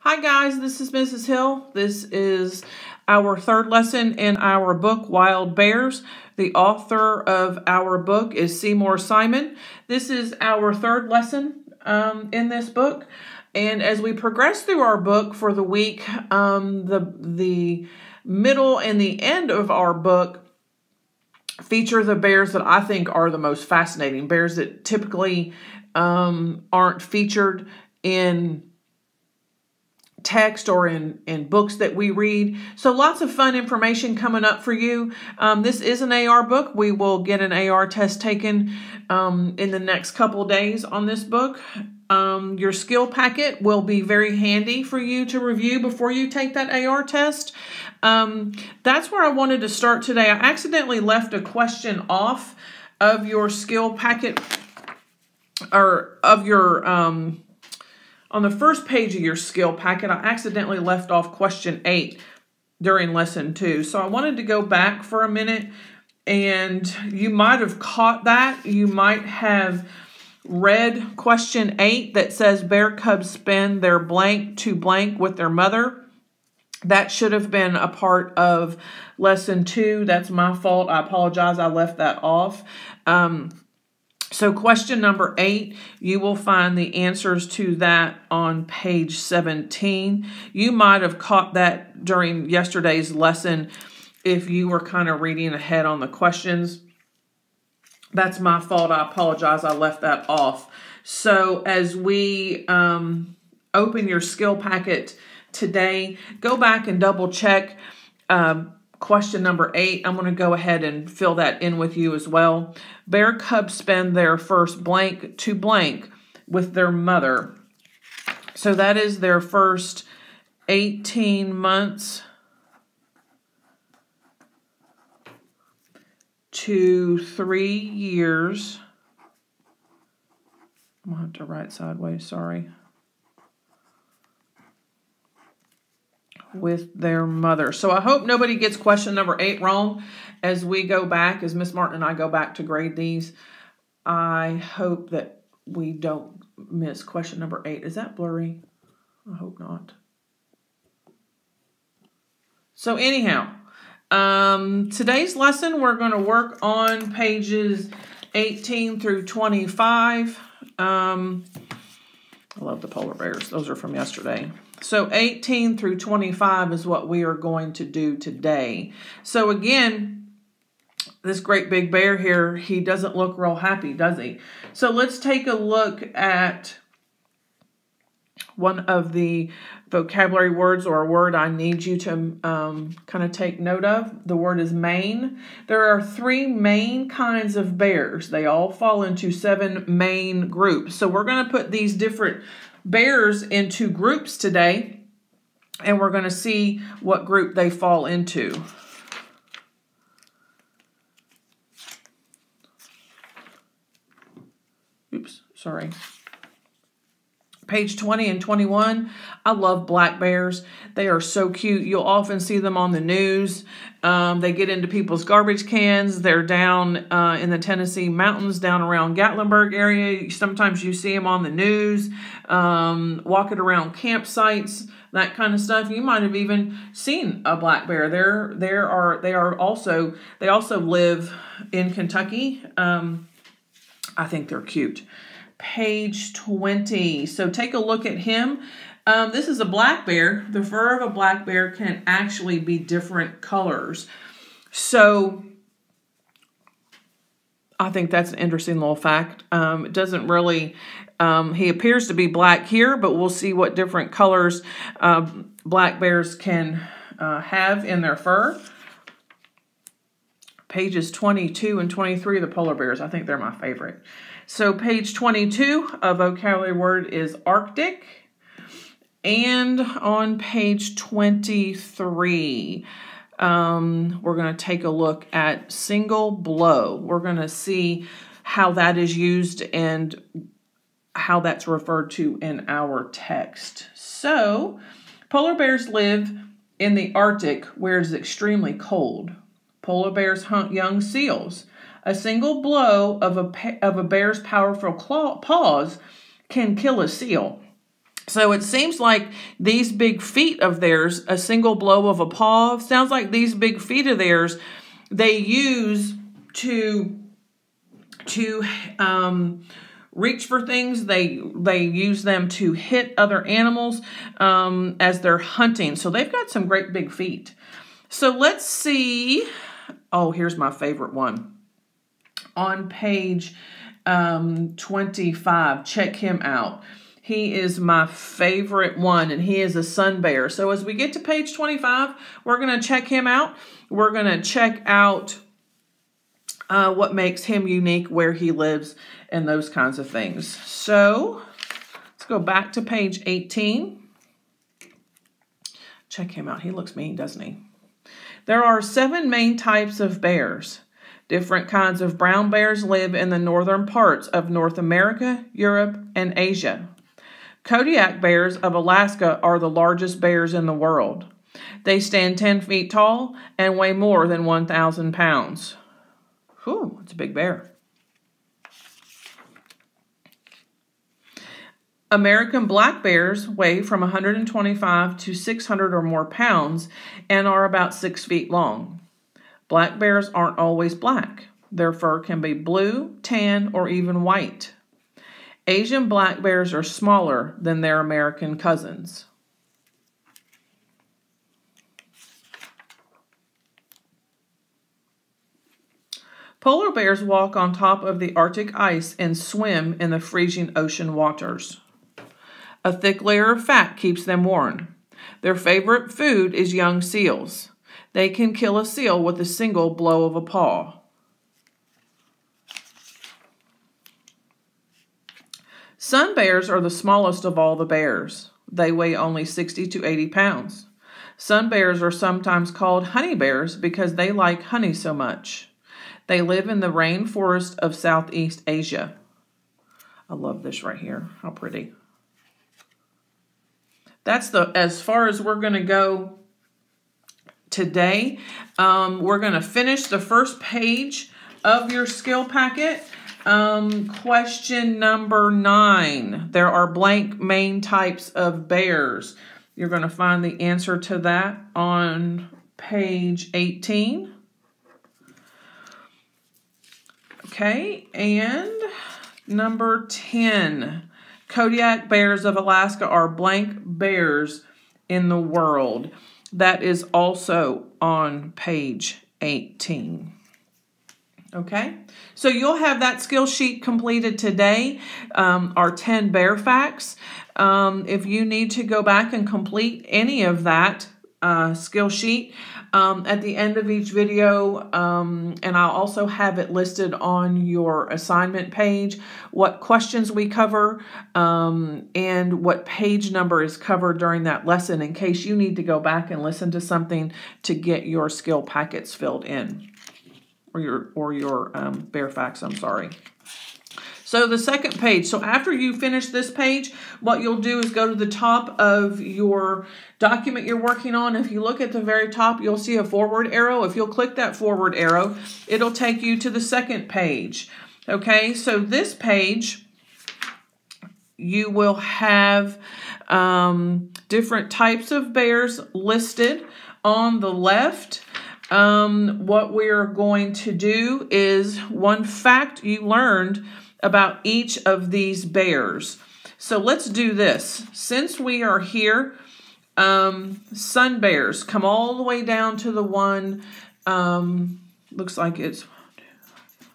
Hi guys, this is Mrs. Hill. This is our third lesson in our book, Wild Bears. The author of our book is Seymour Simon. This is our third lesson in this book. And as we progress through our book for the week, the middle and the end of our book feature the bears that I think are the most fascinating. Bears that typically aren't featured in text or in books that we read. So lots of fun information coming up for you. This is an AR book. We will get an AR test taken in the next couple days on this book. Your skill packet will be very handy for you to review before you take that AR test. That's where I wanted to start today. I accidentally left a question off of your skill packet, or of your on the first page of your skill packet. I accidentally left off question 8 during lesson 2. So I wanted to go back for a minute, and you might have caught that. You might have read question 8 that says bear cubs spend their blank to blank with their mother. That should have been a part of lesson 2. That's my fault. I apologize. I left that off. So question number 8, you will find the answers to that on page 17. You might have caught that during yesterday's lesson if you were kind of reading ahead on the questions. That's my fault. I apologize. I left that off. So as we open your skill packet today, go back and double check question number 8. I'm going to go ahead and fill that in with you as well. Bear cubs spend their first blank to blank with their mother. So that is their first 18 months to 3 years. I'm going to have to write sideways, sorry. With their mother. So I hope nobody gets question number 8 wrong as we go back, as Miss Martin and I go back to grade these. I hope that we don't miss question number 8. Is that blurry? I hope not. So anyhow, today's lesson, we're going to work on pages 18 through 25. I love the polar bears. Those are from yesterday. So 18 through 25 is what we are going to do today. So again, this great big bear here, he doesn't look real happy, does he? So let's take a look at one of the vocabulary words, or a word I need you to kind of take note of. The word is main. There are 3 main kinds of bears. They all fall into 7 main groups. So we're going to put these different bears into groups today, and we're going to see what group they fall into. Oops, sorry. Page 20 and 21, I love black bears. They are so cute. You'll often see them on the news. They get into people's garbage cans. They're down in the Tennessee mountains, down around Gatlinburg area. Sometimes you see them on the news, walking around campsites, that kind of stuff. You might have even seen a black bear. They also live in Kentucky. I think they're cute. Page 20. So take a look at him. This is a black bear. The fur of a black bear can actually be different colors. So I think that's an interesting little fact. It doesn't really, he appears to be black here, but we'll see what different colors black bears can have in their fur. Pages 22 and 23 of the polar bears. I think they're my favorite. So page 22, a vocabulary word is Arctic. And on page 23, we're going to take a look at single blow. We're going to see how that is used and how that's referred to in our text. So polar bears live in the Arctic, where it's extremely cold. Polar bears hunt young seals. A single blow of a bear's powerful paws can kill a seal. So it seems like these big feet of theirs, a single blow of a paw, sounds like these big feet of theirs, they use to reach for things. They use them to hit other animals as they're hunting. So they've got some great big feet. So let's see. Oh, here's my favorite one. On page 25, check him out. He is my favorite one, and he is a sun bear. So as we get to page 25, we're going to check him out. We're going to check out what makes him unique, where he lives, and those kinds of things. So let's go back to page 18. Check him out. He looks mean, doesn't he? There are 7 main types of bears. Different kinds of brown bears live in the northern parts of North America, Europe, and Asia. Kodiak bears of Alaska are the largest bears in the world. They stand 10 feet tall and weigh more than 1,000 pounds. Whew, it's a big bear. American black bears weigh from 125 to 600 or more pounds and are about 6 feet long. Black bears aren't always black. Their fur can be blue, tan, or even white. Asian black bears are smaller than their American cousins. Polar bears walk on top of the Arctic ice and swim in the freezing ocean waters. A thick layer of fat keeps them warm. Their favorite food is young seals. They can kill a seal with a single blow of a paw. Sun bears are the smallest of all the bears. They weigh only 60 to 80 pounds. Sun bears are sometimes called honey bears because they like honey so much. They live in the rainforest of Southeast Asia. I love this right here. How pretty. That's as far as we're going to go today. We're going to finish the first page of your skill packet. Question number 9. There are blank main types of bears. You're going to find the answer to that on page 18. Okay, and number 10. Kodiak bears of Alaska are blank bears in the world. That is also on page 18. Okay, so you'll have that skill sheet completed today, our 10 bear facts. If you need to go back and complete any of that skill sheet, at the end of each video, and I'll also have it listed on your assignment page, what questions we cover, and what page number is covered during that lesson in case you need to go back and listen to something to get your skill packets filled in. Or your bear facts, I'm sorry. So the second page, so after you finish this page, what you'll do is go to the top of your document you're working on. If you look at the very top, you'll see a forward arrow. If you'll click that forward arrow, it'll take you to the second page. Okay, so this page, you will have different types of bears listed on the left. What we're going to do is one fact you learned about each of these bears. So let's do this. Since we are here, sun bears, come all the way down to the one, looks like it's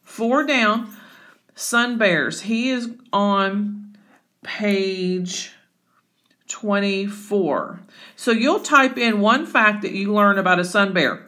4 down. Sun bears, he is on page 24. So you'll type in one fact that you learn about a sun bear.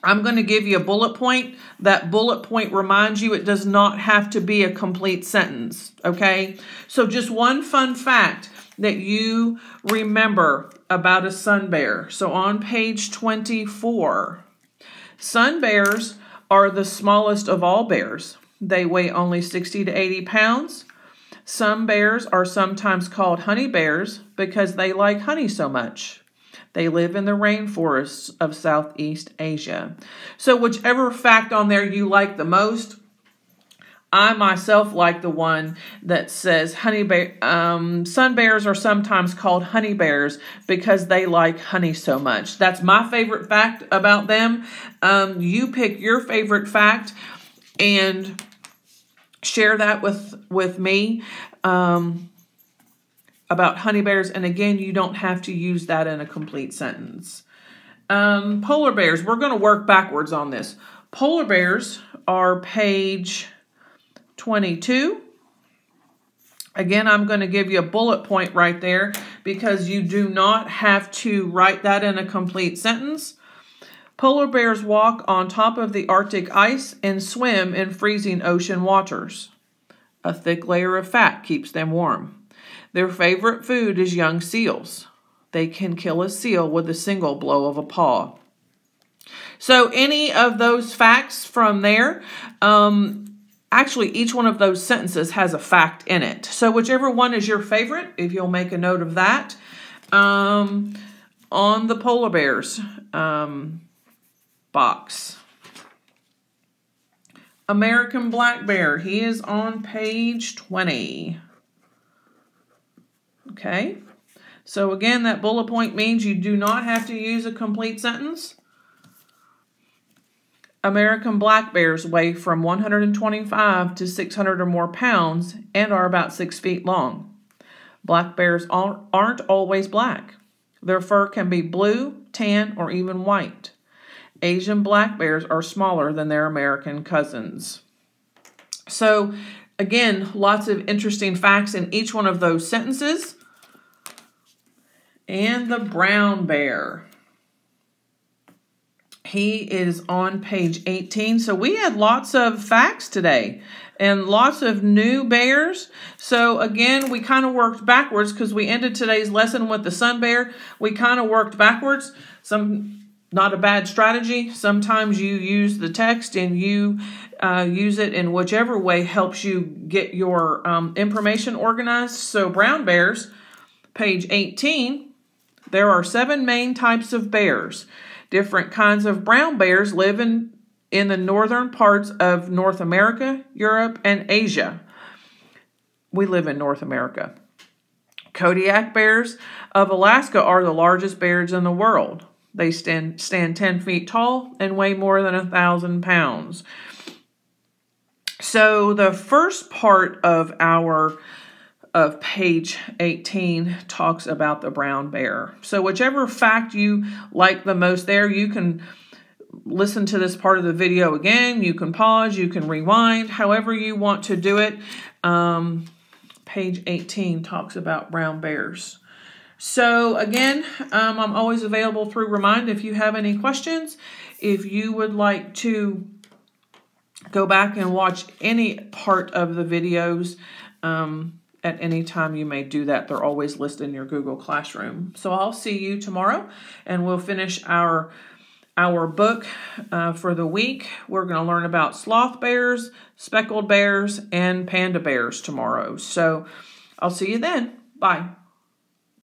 I'm going to give you a bullet point. That bullet point reminds you it does not have to be a complete sentence, okay? So just one fun fact that you remember about a sun bear. So on page 24, sun bears are the smallest of all bears. They weigh only 60 to 80 pounds. Some bears are sometimes called honey bears because they like honey so much. They live in the rainforests of Southeast Asia. So whichever fact on there you like the most, I myself like the one that says sun bears are sometimes called honey bears because they like honey so much. That's my favorite fact about them. You pick your favorite fact and share that with me about honey bears. And again, you don't have to use that in a complete sentence. Polar bears, we're going to work backwards on this. Polar bears are page 22. Again, I'm going to give you a bullet point right there because you do not have to write that in a complete sentence. Polar bears walk on top of the Arctic ice and swim in freezing ocean waters. A thick layer of fat keeps them warm. Their favorite food is young seals. They can kill a seal with a single blow of a paw. So any of those facts from there, actually, each one of those sentences has a fact in it. So whichever one is your favorite, if you'll make a note of that, on the polar bears box. American black bear, he is on page 20. Okay, so again, that bullet point means you do not have to use a complete sentence. American black bears weigh from 125 to 600 or more pounds and are about 6 feet long. Black bears aren't always black. Their fur can be blue, tan, or even white. Asian black bears are smaller than their American cousins. So, again, lots of interesting facts in each one of those sentences. And the brown bear. He is on page 18. So we had lots of facts today and lots of new bears. So again, we kind of worked backwards because we ended today's lesson with the sun bear. We kind of worked backwards. Not a bad strategy. Sometimes you use the text and you use it in whichever way helps you get your information organized. So brown bears, page 18, there are 7 main types of bears. Different kinds of brown bears live in the northern parts of North America, Europe, and Asia. We live in North America. Kodiak bears of Alaska are the largest bears in the world. They stand 10 feet tall and weigh more than 1,000 pounds. So the first part of page 18 talks about the brown bear. So whichever fact you like the most there, you can listen to this part of the video again. You can pause, you can rewind, however you want to do it. Page 18 talks about brown bears. So again, I'm always available through Remind if you have any questions. If you would like to go back and watch any part of the videos, at any time you may do that. They're always listed in your Google Classroom. So I'll see you tomorrow and we'll finish our book for the week. We're going to learn about sloth bears, speckled bears, and panda bears tomorrow. So I'll see you then. Bye.